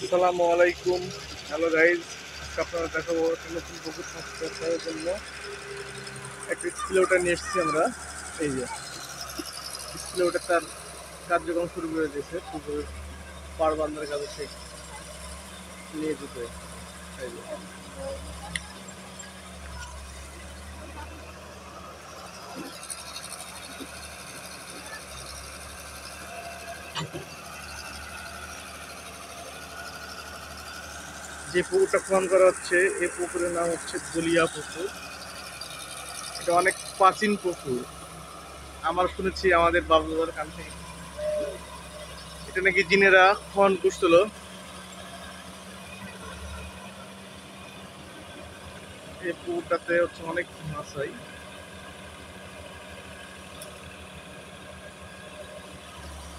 আসসালামু আলাইকুম। Hello guys, আপনারা দেখাবো একটা নতুন পুকুর সংস্কার করার জন্য একটা স্পিলওয়াটার নিয়ে এসেছি আমরা। এই যে স্পিলওয়াটার তার কার্যক্রম শুরু করে দিয়েছে পুকুরের পাড় বান্ধার কাজে সে নিয়ে যেতে। এই যে যে পুকুরটা খনন করা হচ্ছে এই পুকুরের নাম হচ্ছে ধুলিয়া পুকুর। এটা অনেক প্রাচীন পুকুর। আমার শুনেছি আমাদের বাবা দাদার কান থেকে এটা নাকি জিনেরা খনন করছিল। এই পুকুরটাতে হচ্ছে অনেক মাছ হয়।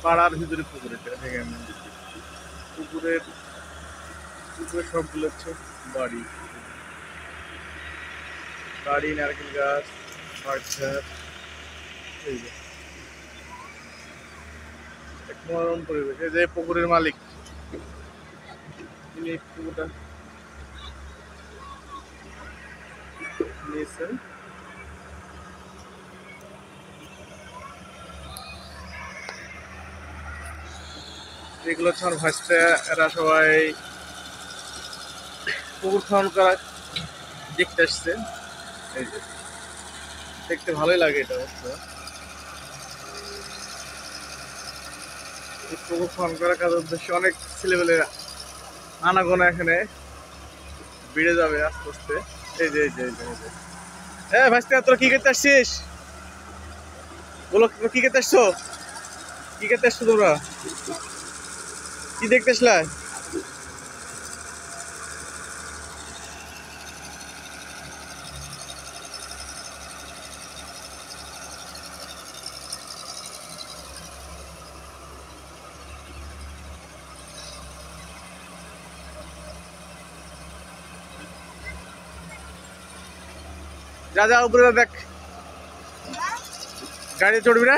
পাড়ার ভিতরে পুকুর, এটা দেখেন পুকুরের পুকুরের সবগুলো হচ্ছে বাড়ি বাড়ি নারকেল গাছ, পাট গাছ। এই যে এক মনোরম পরিবেশ। এই যে পুকুরের মালিক, তিনি এই পুকুরটা নিয়েছেন। এগুলো হচ্ছে আমার ভাইস্তা, এরা সবাই পুকুর খনন করা দেখতে আসছে। এই যে দেখতে ভালোই লাগে এটা অবশ্য। এই পুকুর খনন করার কাজের উদ্দেশ্যে অনেক ছেলেবেলে আনাগোনা এখানে বেড়ে যাবে আস্তে আস্তে। এই যে এই যে এই যে এই যে হ্যাঁ ভাইস্তা, তোরা কি করতে আসছিস? বলো কি করতে আসছো? কি করতে আসছো তোমরা? কি দেখতে আসলা? যা যা উপরে যা, দেখ গাড়ি চড়বি না।